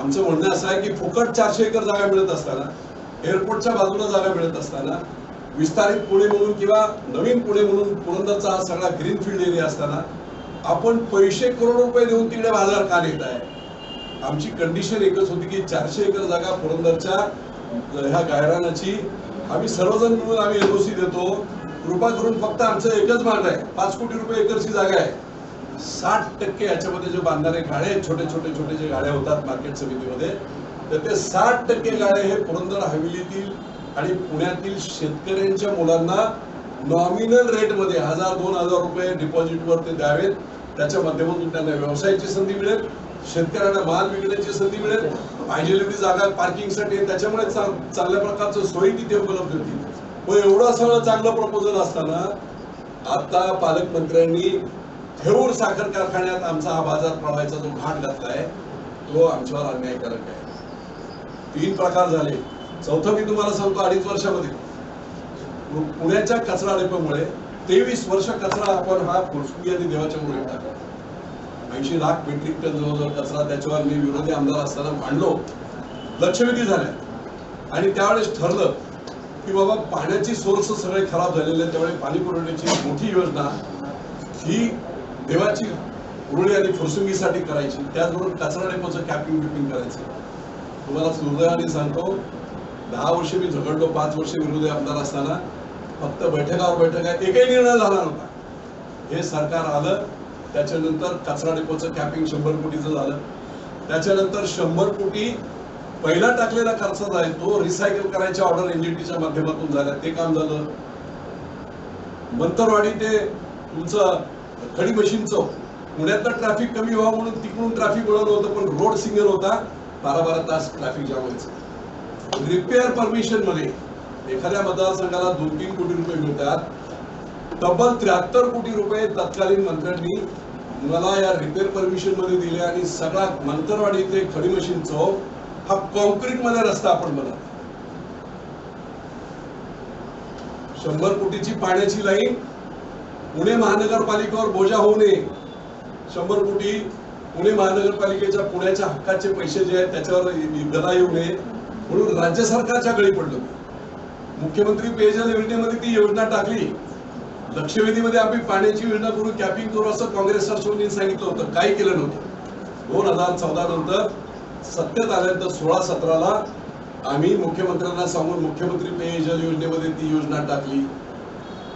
आमचं म्हणणं असं आहे की फुकट 400 एकर जागा मिळत असताना, एअरपोर्टच्या बाजूला जागा मिळत असताना विस्तारित पुणे म्हणून किंवा नवीन पुणे म्हणून पुरंदरचा हा सगळा ग्रीनफील्ड एरिया असताना आपण पैसे करोड रुपये देऊन तिकडे बाजार का नेत आहे? आमची कंडिशन एकच होती की 400 एकर जागा पुरंदरच्या ह्या गायरानाची आम्ही सर्वजण मिळून आम्ही एनओसी देतो. कृपा करून फक्त आमचं एकच मागणं आहे, 5 कोटी रुपये एकरची जागा आहे. 60% याच्यामध्ये जे बांधणारे गाळे छोटे छोटे जे गाड्या होतात मार्केट समितीमध्ये, तर ते 60% गाळे हे पुरंदर हवेलीतील आणि पुण्यातील शेतकऱ्यांच्या मुलांना नॉमिनल रेटमध्ये 1000-2000 रुपये डिपॉझिटवर ते द्यावेत. त्याच्या माध्यमातून त्यांना व्यवसायाची संधी मिळेल, शेतकऱ्यांना माल विकण्याची संधी मिळेल, पाहिजे एवढी जागा पार्किंगसाठी, त्याच्यामुळे चांगल्या प्रकारचं सोयी तिथे उपलब्ध होती. व एवढं सगळं चांगलं प्रपोजल असताना आता पालकमंत्र्यांनी थेऊर साखर कारखान्यात आमचा हा बाजार प्रवाहाचा जो घाट घातलाय तो आमच्यावर अन्यायकारक आहे. 3 प्रकार झाले. चौथं मी तुम्हाला सांगतो, 2.5 वर्षामध्ये पुण्याच्या कचरा डेपोमुळे 23 वर्ष कचरा आपण हा फुरसुंगी आणि देवाच्या मुळे टाकला. 80 लाख मेट्रिक टन जवळजवळ कचरा त्याच्यावर मी विरोधी आमदार असताना मांडलो. लक्षवेधी झाल्या आणि त्यावेळेस ठरलं की बाबा पाण्याची सोर्स सगळे खराब झालेले, त्यामुळे पाणी पुरवठ्याची मोठी योजना ही देवाची उरुळी आणि फुरसुंगीसाठी करायची. त्याचबरोबर कचरा डेपोचं कॅपिंग करायचं. तुम्हाला सुदैवाने सांगतो, 10 वर्ष मी झगडलो, 5 वर्ष विरोधी आमदार असताना फक्त बैठकावर बैठका, एकही निर्णय झाला नव्हता. हे सरकार आलं, त्याच्यानंतर कचरा डेपोचं कॅपिंग 100 कोटीचं झालं. त्याच्यानंतर 100 कोटी पहिला टाकलेला खर्च आहे तो रिसायकल करायच्या ऑर्डर एनजीटीच्या माध्यमातून झाल्या, ते काम झालं. मंतरवाडी ते तुमचं खडी मशीनचं पुण्यातलं ट्रॅफिक कमी व्हावं म्हणून तिकडून ट्रॅफिक वळवलं होतं, पण रोड सिंगल होता, 12-12 तास ट्रॅफिक जाम व्हायचं. रिपेअर परमिशन मध्ये एखाद्या मतदारसंघाला 2-3 कोटी रुपये मिळतात. तब्बल 73 कोटी रुपये तत्कालीन मंत्र्यांनी मला या रिपेअर परमिशन मध्ये दिले आणि सगळा मंतरवाडी ते खडी मशीन चौक हा कॉन्क्रीट मध्ये रस्ता आपण बनवला. 100 कोटीची पाण्याची लाईन पुणे महानगरपालिकेवर बोजा होऊ नये. 100 कोटी पुणे महानगरपालिकेच्या पुण्याच्या हक्काचे पैसे जे आहेत त्याच्यावर गदा येऊ नये म्हणून राज्य सरकारच्या गळी पडलं. मुख्यमंत्री पेयजल योजनेमध्ये ती योजना टाकली. लक्षवेधीमध्ये आम्ही पाण्याची योजना करून कॅपिंग करू असं काँग्रेस राष्ट्रवादीने सांगितलं होतं, काही केलं नव्हतं. 2014 नंतर सत्तेत आल्यानंतर 16-17ला आम्ही मुख्यमंत्र्यांना सांगून मुख्यमंत्री पेयजल योजनेमध्ये ती योजना टाकली.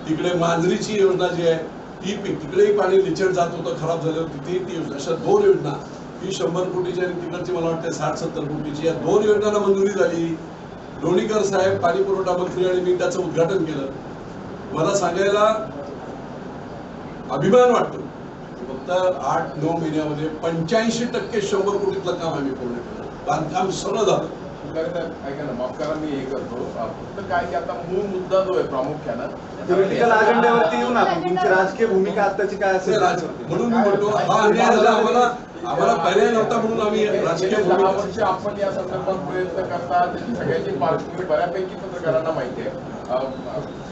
तिकडे मांजरीची योजना जी आहे ती तिकडेही पाणी लिचड जात होतं, खराब झालं होतं, तिथे ती योजना. अशा 2 योजना, ही 100 कोटीची आणि तिकडची मला वाटतं 60-70 कोटीची, या 2 योजनांना मंजुरी झाली. लोणीकर साहेब पाणी पुरवठा मंत्री आणि मी त्याचं उद्घाटन केलं. मला सांगायला अभिमान वाटतो, फक्त 8-9 महिन्यामध्ये 85% 100 कोटीतलं काम आम्ही पूर्ण केलं. बांधकाम सगळं झालं. ऐका ना, माफ करा मी हे करतो, फक्त काय की आता मूळ मुद्दा जो आहे प्रामुख्यानं पॉलिटिकल अजेंड्यावरती येऊ ना, तुमची राजकीय भूमिका आताची काय असेल म्हणून मी म्हणतो हा अन्याय झाला. आम्हाला पर्याय नव्हता म्हणून आम्ही राजकीय 10 वर्ष आपण या संदर्भात प्रयत्न करता. त्याची सगळ्याची पार्श्वभूमी बऱ्यापैकी पत्रकारांना माहिती आहे.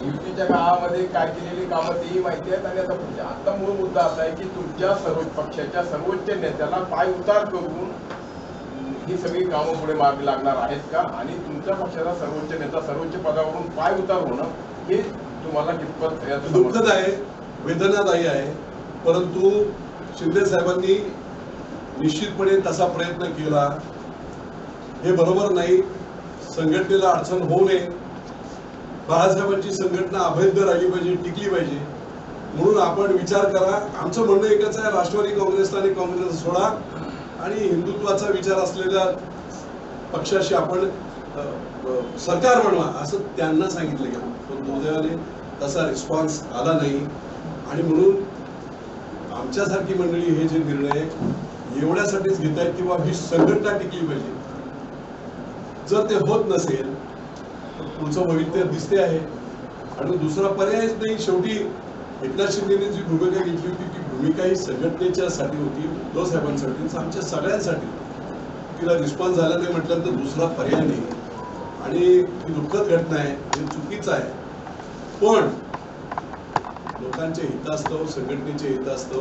युतीच्या काळामध्ये काय केलेली कामं तेही माहिती आहेत. आणि आता मूळ मुद्दा असा आहे की तुमच्या सर्व पक्षाच्या सर्वोच्च नेत्याला पाय उतार करून ही सगळी कामं पुढे मार्गी लागणार आहेत का? आणि तुमच्या पक्षाचा सर्वोच्च नेता सर्वोच्च पदावरून पाय उतार होणं हे तुम्हाला कितपत दुःखद आहे, वेदनादायी आहे. परंतु शिंदे साहेबांनी निश्चितपणे तसा प्रयत्न केला, हे बरोबर नाही. संघटनेला अडचण होऊ नये, बाळासाहेबांची संघटना अभेद्य राहिली पाहिजे, टिकली पाहिजे. म्हणून आपण विचार करा. आमचं म्हणणं एकच आहे, राष्ट्रवादी काँग्रेसला आणि काँग्रेस सोडा आणि हिंदुत्वाचा विचार असलेल्या पक्षाशी आपण सरकार बनवा असं त्यांना सांगितलं गेलं. पण दुर्दैवाने तसा रिस्पॉन्स आला नाही. आणि म्हणून आमच्यासारखी मंडळी हे जे निर्णय एवढ्यासाठीच घेत आहेत किंवा ही संघटना टिकली पाहिजे. जर ते होत नसेल तर पुढचं भविष्य दिसते आहे आणि दुसरा पर्यायच नाही. शेवटी एकनाथ शिंदेने जी भूमिका घेतली होती ती भूमिका ही संघटनेच्या साठी होती, उद्धव साहेबांसाठी, आमच्या सगळ्यांसाठी. तिला रिस्पॉन्स झाला नाही म्हटल्यानंतर दुसरा पर्याय नाही. आणि ही दुःखद घटना आहे, हे चुकीचं आहे. पण लोकांच्या हितास्तव, संघटनेच्या हितास्तव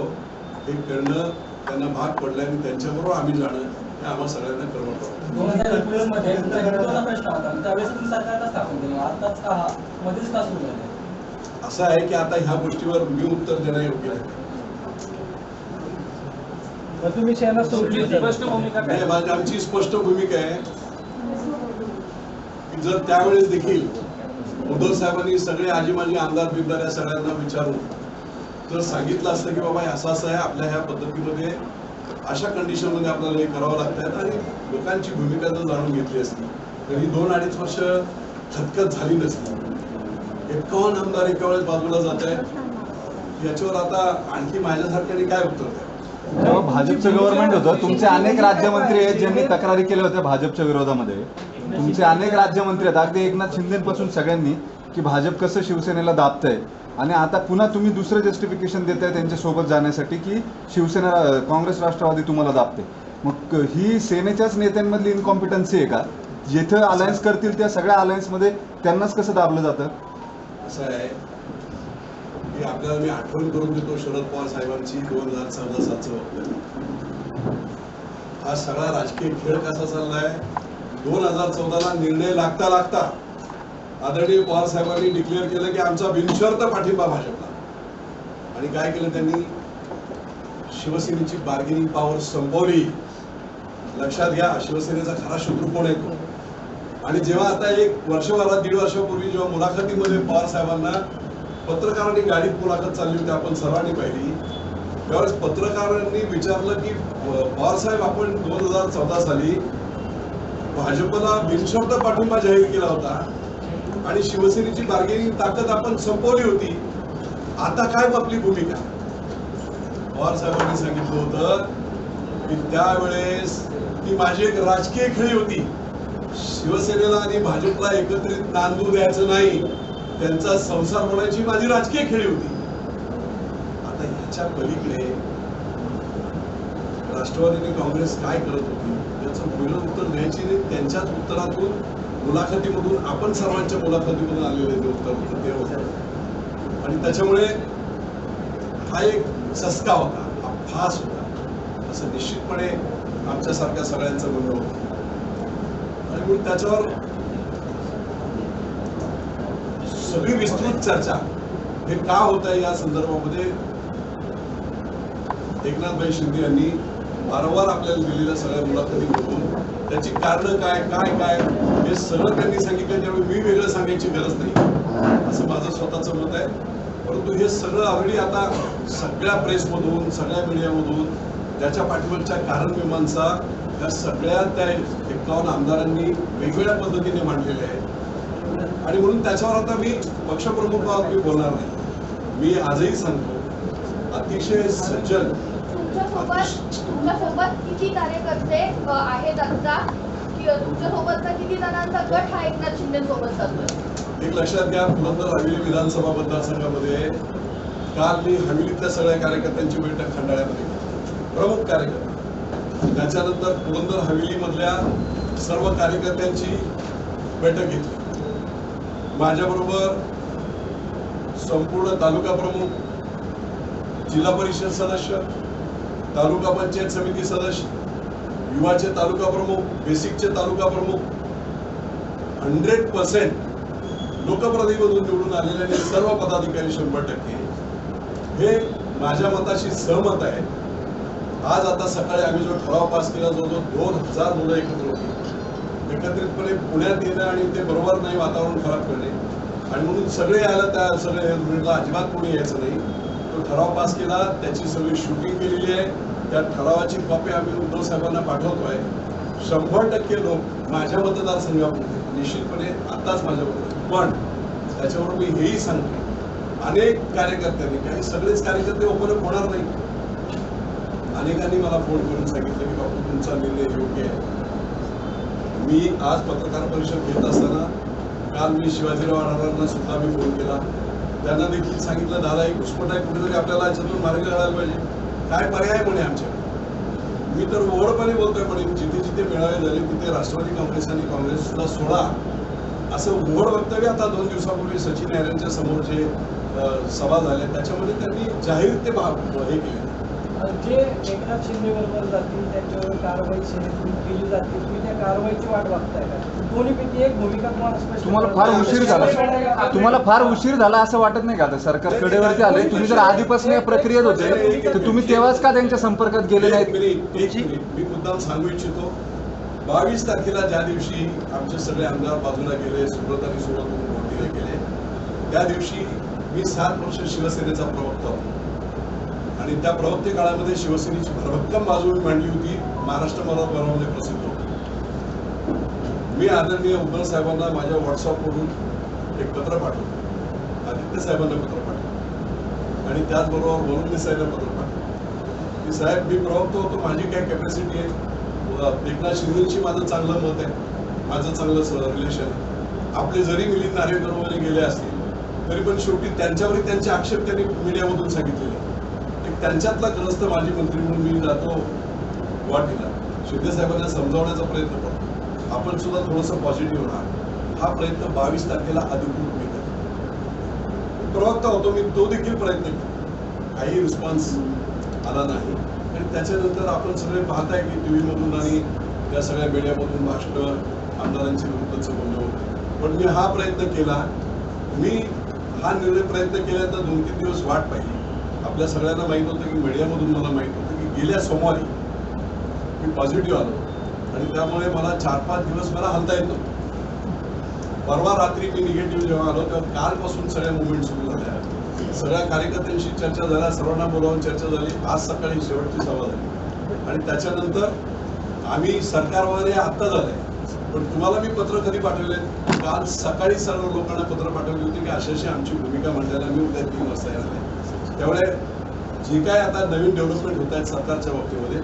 हे करणं त्यांना भाग पडलंय आणि त्यांच्याबरोबर आम्ही जाणं हे आम्हा सगळ्यांना करमत राहतो. 2021 मध्ये तुमचा हिंदुत्वाचा प्रश्न होता आणि त्यावेळेस तुम्ही सरकार का स्थापन केलं, आताच का मध्येच का सुरू झाले? असं आहे की आता ह्या गोष्टीवर मी उत्तर देणं योग्य आहे. तुम्ही सेना सोडली, स्पष्ट भूमिका काय? आमची स्पष्ट भूमिका आहे की जर त्यावेळेस देखील उद्धव साहेबांनी सगळे आजी माजी आमदार बिमदार या सगळ्यांना विचारून जर सांगितलं असतं की बाबा असं आहे, आपल्या ह्या पद्धतीमध्ये अशा कंडिशनमध्ये आपल्याला हे करावं लागतं आणि लोकांची भूमिका जर जाणून घेतली असती तर ही 2-2.5 वर्ष खतखत झाली नसती. 51 आमदार एका वेळेस बाजूला जात आहेत, याच्यावर आता आणखी माझ्यासारख्याने काय उत्तर द्यावं? जेव्हा भाजपचं गव्हर्नमेंट होतं, तुमचे अनेक राज्यमंत्री आहेत ज्यांनी तक्रारी केल्या होत्या भाजपच्या विरोधामध्ये. तुमचे अनेक राज्यमंत्री आहेत, अगदी एकनाथ शिंदेपासून सगळ्यांनी, की भाजप कसं शिवसेनेला दाबतंय. आणि आता पुन्हा तुम्ही दुसरं जस्टिफिकेशन देताय त्यांच्यासोबत जाण्यासाठी की शिवसेना काँग्रेस राष्ट्रवादी तुम्हाला दाबते. मग ही सेनेच्याच नेत्यांमधली इनकॉम्पिटन्सी आहे का? जिथं अलायन्स करतील त्या सगळ्या अलायन्समध्ये त्यांनाच कसं दाबलं जातं? असं आहे की आपल्याला मी आठवण करून देतो शरद पवार साहेबांची 2014 सालचं वक्तव्य. हा सगळा राजकीय खेळ कसा चाललाय? 2014ला निर्णय लागता लागता आदरणीय पवार साहेबांनी डिक्लेअर केलं की आमचा बिनशर्त पाठिंबा भाजपला. आणि काय केलं त्यांनी? शिवसेनेची बार्गेनिंग पॉवर संपवली. लक्षात घ्या, शिवसेनेचा खरा शत्रू कोण येतो. आणि जेव्हा आता 1 वर्षभरात 1.5 वर्षापूर्वी जेव्हा मुलाखतीमध्ये पवार साहेबांना पत्रकारांनी गाडीत मुलाखत चालली होती, आपण सर्वांनी पाहिली, त्यावेळेस पत्रकारांनी विचारलं की पवार साहेब, आपण 2014 साली भाजपला बिनशर्त पाठिंबा जाहीर केला होता आणि शिवसेनेची बार्गेनिंग ताकद आपण संपवली होती, आता काय आपली भूमिका? पवार साहेबांनी सांगितलं होतं की त्यावेळेस ती माझी एक राजकीय खेळी होती. शिवसेनेला आणि भाजपला एकत्रित नांदू द्यायचं नाही, त्यांचा संसार होण्याची माझी राजकीय खेळी होती. आता ह्याच्या पलीकडे राष्ट्रवादी काँग्रेस काय करत होती याचं वेगळं उत्तर द्यायची नाही. त्यांच्याच उत्तरातून, मुलाखतीमधून, आपण सर्वांच्या मुलाखतीमधून आलेले ते उत्तर ते होतं. आणि त्याच्यामुळे हा एक चस्का होता, हा फास होता, असं निश्चितपणे आमच्यासारख्या सगळ्यांचं म्हणणं होतं. आणि म्हणून त्याच्यावर सगळी विस्तृत चर्चा हे का होत आहे या संदर्भामध्ये एकनाथभाई शिंदे यांनी वारंवार आपल्याला दिलेल्या सगळ्या मुलाखतीमधून त्याची कारणं काय काय काय हे सगळं त्यांनी सांगितलं. त्यामुळे मी वेगळं सांगायची गरज नाही असं माझं स्वतःचं मत आहे. परंतु हे सगळं ऑलरेडी आता सगळ्या प्रेसमधून, सगळ्या मीडियामधून त्याच्या पाठीमागच्या कारणमीमांसा या सगळ्या त्या 51 आमदारांनी वेगवेगळ्या पद्धतीने मांडलेल्या आहेत. आणि म्हणून त्याच्यावर आता मी पक्षप्रमुख मी बोलणार नाही. मी आजही सांगतो, अतिशय सज्जन तुमच्यासोबत किती कार्यकर्ते आहेत आता, की तुमच्यासोबतचा किती जणांचा गट हा एकनाथ शिंदे सोबत चालतोय? एक लक्षात घ्या, पुरंदर हवेली विधानसभा मतदारसंघामध्ये काल मी हवेलीतल्या सगळ्या कार्यकर्त्यांची बैठक खंडाळ्यामध्ये घेतली, प्रमुख कार्यकर्ते. त्याच्यानंतर पुरंदर हवेलीमधल्या सर्व कार्यकर्त्यांची बैठक घेतली. माझ्याबरोबर संपूर्ण तालुका प्रमुख, जिल्हा परिषद सदस्य, तालुका पंचायत समिती सदस्य, युवाचे तालुका प्रमुख, बेसिकचे तालुका प्रमुख, 100% लोकप्रतिनिधीमधून निवडून आलेले सर्व पदाधिकारी 100% हे माझ्या मताशी सहमत आहे. आज आता सकाळी आम्ही जो ठराव पास केला, जो 2000 मुलं एकत्र होती, एकत्रितपणे पुण्यात येणं आणि ते बरोबर नाही वातावरण खराब करणे, आणि म्हणून सगळे आलं त्या सगळे अजिबात कोणी यायचं नाही. तो ठराव पास केला, त्याची सगळी शूटिंग केलेली आहे. त्या ठरावाची कॉपी आम्ही उद्धव साहेबांना पाठवतोय. 100% लोक माझ्या मतदारसंघामध्ये निश्चितपणे आताच माझ्याबरोबर. पण त्याच्यावर मी हेही सांगतो, अनेक कार्यकर्त्यांनी, काही सगळेच कार्यकर्ते ओपन अप होणार नाही, अनेकांनी मला फोन करून सांगितलं की बाबू तुमचा निर्णय योग्य आहे. मी आज पत्रकार परिषद घेत असताना काल मी शिवाजीराव आढळरावांना सुद्धा मी फोन केला. त्यांना देखील सांगितलं, दादा एक घुसपट आहे, कुठेतरी आपल्याला याच्यातून मार्ग काढायला पाहिजे, काय पर्याय म्हणे आमच्याकडे. मी तर ओढपणे बोलतोय, म्हणे जिथे जिथे मेळावे झाले तिथे राष्ट्रवादी काँग्रेस आणि काँग्रेसला सोडा, असं उघड वक्तव्य आता 2 दिवसापूर्वी सचिन यादवांच्या समोर जे सभा झाल्या त्याच्यामध्ये त्यांनी जाहीर ते हे केले. जे एकनाथ शिंदे बरोबर जातील त्यांच्यावर कारवाई केली जाते, तुम्ही त्या कारवाईची वाट बघताय का? दोन्ही पैकी एक भूमिका तुम्हाला स्पष्ट तुम्हाला फार उशीर झाला, तुम्हाला फार उशीर झाला असं वाटत नाही का? आता सरकार कडेवरती आले, तुम्ही जर आधीपासून या प्रक्रियेत होते तर तुम्ही तेव्हाच का त्यांच्या संपर्कात गेले नाहीत? मी मुद्दाम सांगू इच्छितो, 22 तारखेला ज्या दिवशी आमचे सगळे आमदार बाजूला गेले, सुब्रत आणि सोबत मोठीला गेले, त्या दिवशी मी 7 वर्ष शिवसेनेचा प्रवक्ता होतो आणि त्या प्रवक्ते काळामध्ये शिवसेनेची भरभक्कम बाजू मांडली होती. महाराष्ट्र मला बरोबर प्रसिद्ध होतो. मी आदरणीय उद्धव साहेबांना माझ्या व्हॉट्सअपवरून एक पत्र पाठवलं, आदित्य साहेबांना पत्र पाठवलं आणि त्याचबरोबर वरुण साहेबांना पत्र पाठवलं की साहेब, मी प्रवक्ता होतो, माझी काय कॅपॅसिटी आहे, एकनाथ शिंदेची माझं चांगलं मत आहे, माझं चांगलं रिलेशन आहे. आपले जरी मिलिंद नार्वेकरवगैरे गेले असतील तरी पण शेवटी त्यांच्यावरही त्यांचे आक्षेप त्यांनी मीडियामधून सांगितलेले. त्यांच्यातला ग्रस्त माजी मंत्री म्हणून मी जातो गुवाहाटीला, शिंदे साहेबांना समजावण्याचा प्रयत्न करतो, आपण सुद्धा थोडंसं पॉझिटिव्ह राहा. हा प्रयत्न 22 तारखेला अधिकृत मी करतो. प्रवक्ता होतो मी, तो देखील प्रयत्न केला, काही रिस्पॉन्स आला नाही. आणि त्याच्यानंतर आपण सगळे पाहताय की टीव्ही मधून आणि त्या सगळ्या मीडियामधून भाषण आमदारांची विरुद्धचं बोलणं होतं. पण मी हा प्रयत्न केला, मी हा प्रयत्न केल्यानंतर 2-3 दिवस वाट पाहिली. आपल्या सगळ्यांना माहित होतं की मीडियामधून मला माहित होतं की गेल्या सोमवारी मी पॉझिटिव्ह आलो आणि त्यामुळे मला 4-5 दिवस मला हलता येत नव्हतं. परवा रात्री मी निगेटिव्ह जेव्हा आलो तेव्हा कालपासून सगळ्या मुवमेंट सुरू झाल्या, सगळ्या कार्यकर्त्यांशी चर्चा झाल्या, सर्वांना बोलावून चर्चा झाली. आज सकाळी शेवटची सभा झाली आणि त्याच्यानंतर आम्ही सरकार वगैरे आत्ता झालंय. पण तुम्हाला मी पत्र कधी पाठवले? काल सकाळी सर्व लोकांना पत्र पाठवली होती की अशी आमची भूमिका मांडायला मी उद्या 3 वाजता येणार आहे. त्यामुळे जे काय आता नवीन डेव्हलपमेंट होत आहेत सरकारच्या बाबतीमध्ये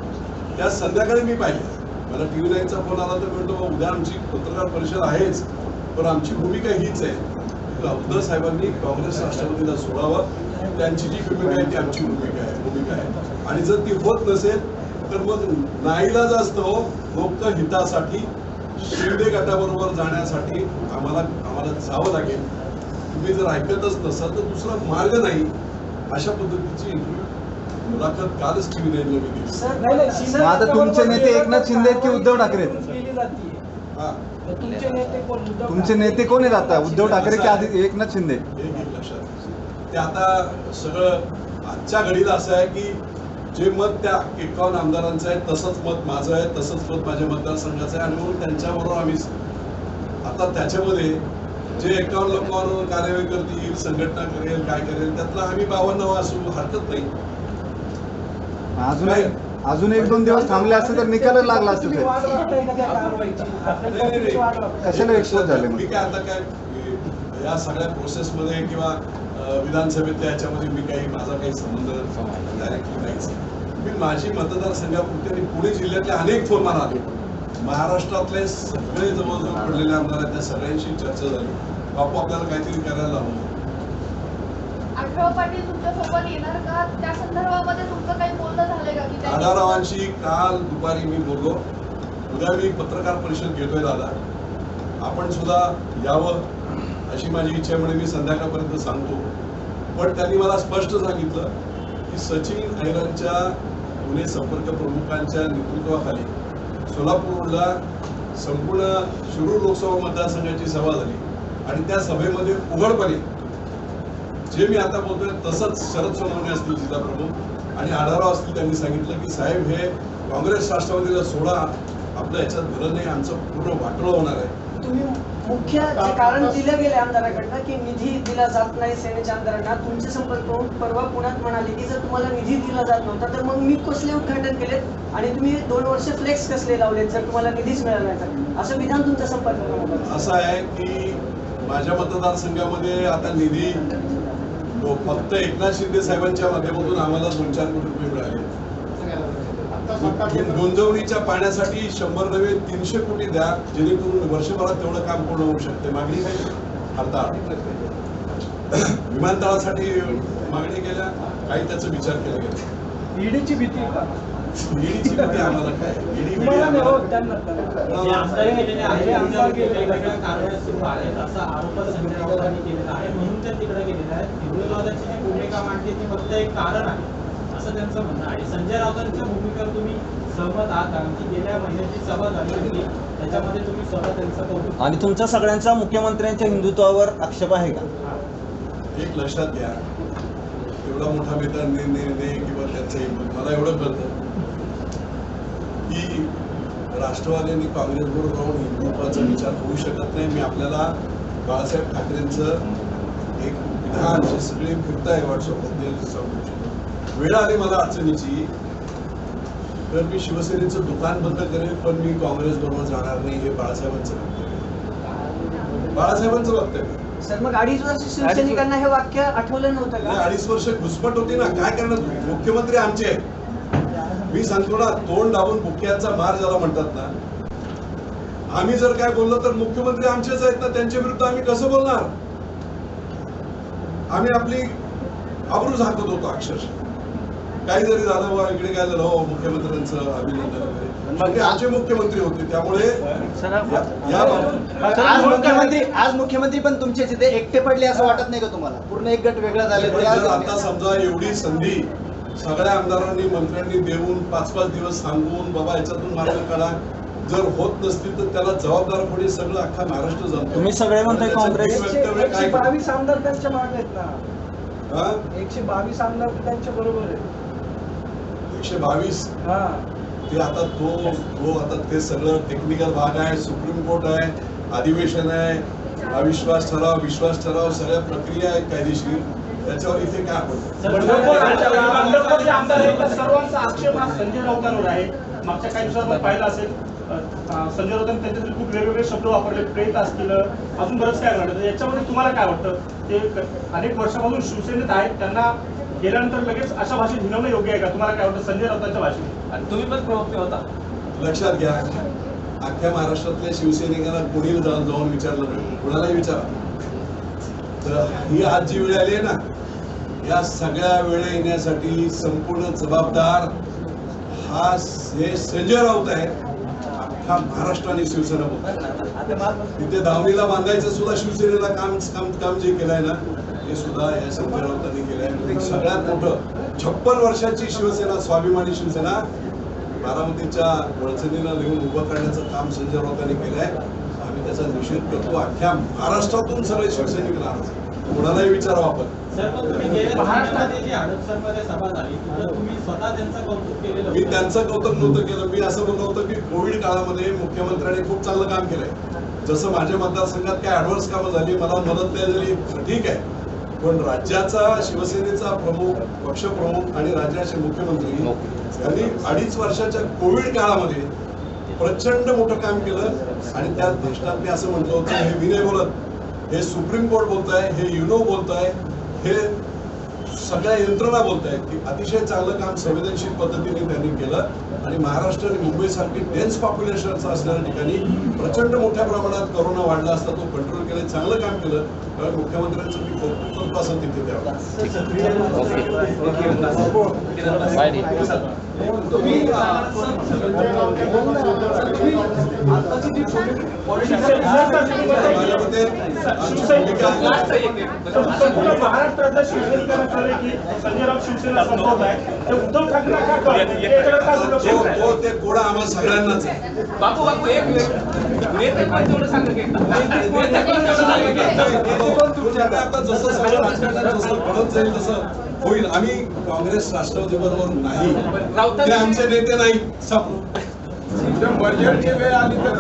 त्या संध्याकाळी मी पाहिले. मला TV9चा फोन आला तर म्हणतो उद्या आमची पत्रकार परिषद आहेच, पण आमची भूमिका हीच आहे. उद्धव साहेबांनी काँग्रेस राष्ट्रवादीला सोडावं, त्यांची जी भूमिका आहे ती आमची भूमिका आहे. आणि जर ती होत नसेल तर मग नाईलाज असतो लोकहितासाठी शिंदे गटाबरोबर जाण्यासाठी आम्हाला जावं लागेल. तुम्ही जर ऐकतच नसाल तर दुसरा मार्ग नाही. अशा पद्धतीची मुलाखत कालच TV9ला मी दिली. आता तुमचे नेते एकनाथ शिंदे की उद्धव ठाकरे? तुमचे नेते कोण आहेत आता, उद्धव ठाकरे की आधी एकनाथ शिंदे? एक लक्षात, ते आता सगळं आजच्या घडीला असं आहे की जे मत त्या 51 आमदारांचं आहे तसंच मत माझं आहे, तसंच मत माझ्या मतदारसंघाचं आहे. आणि म्हणून त्यांच्याबरोबर आम्ही आता त्याच्यामध्ये जे 51 लोकांवर कार्यवाही करतील, संघटना करेल, काय करेल, त्यातला आम्ही 52 असू हरकत नाही. अजून 1-2 दिवस थांबले असते तर निकाल लागला असतं. कशाला एक्सपोज झाले? मी काय आता काय या सगळ्या प्रोसेसमध्ये किंवा विधानसभेतल्या याच्यामध्ये मी माझा काही संबंध डायरेक्टली नाहीच. मी माझी मतदारसंघापुरती आणि पुणे जिल्ह्यातले अनेक फोन मला आले. महाराष्ट्रातले सगळे जवळजवळ पडलेले आमदार आहेत, त्या सगळ्यांशी चर्चा झाली. बापू आपल्याला काहीतरी करायला लावलं. आढळराव पाटील तुमच्यासोबत येणार का? त्या संदर्भामध्ये तुमचं काही बोलणं झालंय का? की आढळरावांशी काल दुपारी मी बोललो. उद्या मी पत्रकार परिषद घेतोय दादा, आपण सुद्धा यावं अशी माझी इच्छा आहे म्हणून मी संध्याकाळपर्यंत सांगतो. पण त्यांनी मला स्पष्ट सांगितलं की सचिन अहिरांच्या पुणे संपर्क प्रमुखांच्या नेतृत्वाखाली सोलापूर रोडला संपूर्ण शिरूर लोकसभा मतदारसंघाची सभा झाली आणि त्या सभेमध्ये उघडपणे जे मी आता बोलतोय तसंच शरद सोनवणे असतील जिल्हा प्रमुख आणि आढळराव असतील, त्यांनी सांगितलं की साहेब हे काँग्रेस राष्ट्रवादीला सोडा, आपलं याच्यात भलं नाही, आमचं पूर्ण वाटोळं होणार आहे. तुम्ही मुख्य जे कारण दिलं गेले आमदाराकडनं की निधी दिला जात नाही सेनेच्या आमदारांना, तुमचे संपर्क प्रमुख परवा पुण्यात म्हणाले की जर तुम्हाला निधी दिला जात नव्हता तर मग मी कसले उद्घाटन केलेत आणि तुम्ही 2 वर्ष फ्लेक्स कसले लावलेत जर तुम्हाला निधीच मिळाला नाही तर, असं विधान तुमच्या संपर्क प्रमुख. असं आहे की माझ्या मतदारसंघामध्ये आता निधी फक्त एकनाथ शिंदे साहेबांच्या माध्यमातून आम्हाला 2-4 कोटी रुपये मिळाले. गुंजवणीच्या पाण्यासाठी 100 नव्हे 300 कोटी द्या, जेणेकरून वर्षभरात तेवढं काम पूर्ण होऊ शकते. मागणी काही हरताळ विमानतळासाठी मागणी केल्या, काही त्याचा विचार केला गेला. ईडीची भीती ईडीची भीती आम्हाला काय, ईडी असं त्यांचं म्हणणं आहे. संजय राऊतांच्या भूमिकेवर तुम्ही सहमत आहात का? की गेल्या महिन्याची सभा झाली होती त्याच्यामध्ये तुम्ही स्वतः त्यांचा कौतुक आणि तुमचा सगळ्यांचा मुख्यमंत्र्यांच्या हिंदुत्वावर आक्षेप आहे का? एक लक्षात घ्या, एवढा मोठा निर्णय किंवा त्यांचं हिंदू, मला एवढं कळतं की राष्ट्रवादी आणि काँग्रेसबरोबर राहून हिंदुत्वाचा विचार होऊ शकत नाही. मी आपल्याला बाळासाहेब ठाकरेंचं एक विधान जे सगळे फिरताय व्हॉट्सअपमध्ये सांगू इच्छितो. वेळ आली मला अडचणीची तर मी शिवसेनेचं दुकान बंद करेल, पण मी काँग्रेस बरोबर जाणार नाही, हे बाळासाहेबांचं वक्तव्य. बाळासाहेबांचं वक्तव्य. सर मग 2.5 वर्ष शिवसैनिकांना हे वाक्य आठवलं नव्हतं का? 2.5 वर्ष घुसपट होती ना, काय करणार तुम्ही? मुख्यमंत्री आमचे आहेत. मी सांगतो ना, तोंड दाबून बुक्क्यांचा मार ज्याला म्हणतात ना, आम्ही जर काय बोललो तर मुख्यमंत्री आमचेच आहेत ना, त्यांच्या विरुद्ध आम्ही कसं बोलणार? आम्ही आपली आबरू झाकत होतो अक्षरशः. काही जरी झालं वा इकडे काय झालं, हो मुख्यमंत्र्यांचं अभिनंदन वगैरे, आमचे मुख्यमंत्री होते. त्यामुळे आज मुख्यमंत्री पण तुमचे तिथे एकटे पडले असं वाटत नाही का तुम्हाला? पूर्ण एक गट वेगळा झाले. जर आता समजा एवढी संधी सगळ्या आमदारांनी मंत्र्यांनी देऊन 5-5 दिवस सांगून बाबा याच्यातून मार्ग काढा, जर होत नसतील तर त्याला जबाबदार कोणी? सगळं अख्खा महाराष्ट्र जमतो. तुम्ही सगळे म्हणताय काँग्रेस 122 आमदार त्यांच्या मागे आहेत ना. 122 आमदार त्यांच्या बरोबर आहे. 122 हा, ते आता तो आता ते सगळं टेक्निकल भाग आहे, सुप्रीम कोर्ट आहे, अधिवेशन आहे, अविश्वास ठराव, विश्वास ठराव, सगळ्या प्रक्रिया आहेत कायदेशीर. त्याच्यावर इथे काय आपण सर्वांचा आक्षेप हा संजय राऊतांवर आहे. मागच्या काही दिवसात आपण पाहिलं असेल संजय राऊतांनी त्यांच्यासाठी खूप वेगवेगळे शब्द वापरले, प्रेत असतील, अजून बरंच काय घडलं. याच्यामध्ये तुम्हाला काय वाटतं? ते अनेक वर्षापासून शिवसेनेत आहेत, त्यांना गेल्यानंतर लगेच अशा भाषेत हिनवणं योग्य आहे का? तुम्हाला काय वाटतं संजय राऊतांच्या भाषेत? आणि तुम्ही पण प्रवक्ते होता. लक्षात घ्या, अख्ख्या महाराष्ट्रातल्या शिवसैनिकांना कोणी जाऊन विचारलं नाही, कोणालाही विचारा. तर ही आज जी वेळ आली आहे ना, या सगळ्या वेळा येण्यासाठी संपूर्ण जबाबदार हा हे संजय राऊत आहे. अख्खा महाराष्ट्राने शिवसेना बोलतो. तिथे दावणीला बांधायचं सुद्धा शिवसेनेला काम जे केलंय ना, हे सुद्धा या संजय राऊतांनी केलंय. सगळ्यात मोठं 56 वर्षाची शिवसेना, स्वाभिमानी शिवसेना बारामतीच्या वळचणीला लिहून उभं करण्याचं काम संजय राऊतांनी केलंय. आम्ही त्याचा निषेध करतो. अख्ख्या महाराष्ट्रातून सगळे शिवसैनिक नाराज, कोणालाही विचारावं आपण. महाराष्ट्रात जी हडपसरमध्ये सभा झाली, तुम्ही स्वतः त्यांचं कौतुक केलेलं. मी त्यांचं कौतुक नव्हतं केलं. मी असं बोललो होतं की कोविड काळामध्ये मुख्यमंत्र्यांनी खूप चांगलं काम केलंय. जसं माझ्या मतदारसंघात काय ऍडव्हान्स कामं झाली, मला मदत नाही झाली, ठीक आहे, पण राज्याचा शिवसेनेचा प्रमुख, पक्षप्रमुख आणि राज्याचे मुख्यमंत्री यांनी 2.5 वर्षाच्या कोविड काळामध्ये प्रचंड मोठं काम केलं. आणि त्या देशात मी असं म्हटलं होतं, हे मी नाही बोलत, हे सुप्रीम कोर्ट बोलत आहे, हे युनो बोलत आहे, हे सगळ्या यंत्रणा बोलत आहेत की अतिशय चांगलं काम संवेदनशील पद्धतीने त्यांनी केलं. आणि महाराष्ट्र आणि मुंबईसारखी डेन्स पॉप्युलेशन असणाऱ्या ठिकाणी प्रचंड मोठ्या प्रमाणात कोरोना वाढला असता, तो कंट्रोल केलं, चांगलं काम केलं. त्यामुळे मुख्यमंत्र्यांचं मी कौतुक करतो असं तिथे द्यावं. महाराष्ट्रातल्या शिवसैनिकांना कळले की संजय राऊत शिवसेना सपोर्ट आहे, ते उद्धव ठाकरे काय करतात? ते कोडा आम्हाला सगळ्यांनाच आहे. बापू एक आता जसं सगळं राजकारणात जसं घडत जाईल तसं होईल. आम्ही काँग्रेस राष्ट्रवादी बरोबर नाही, ते आमचे नेते नाही. बजेटची वेळ आली तर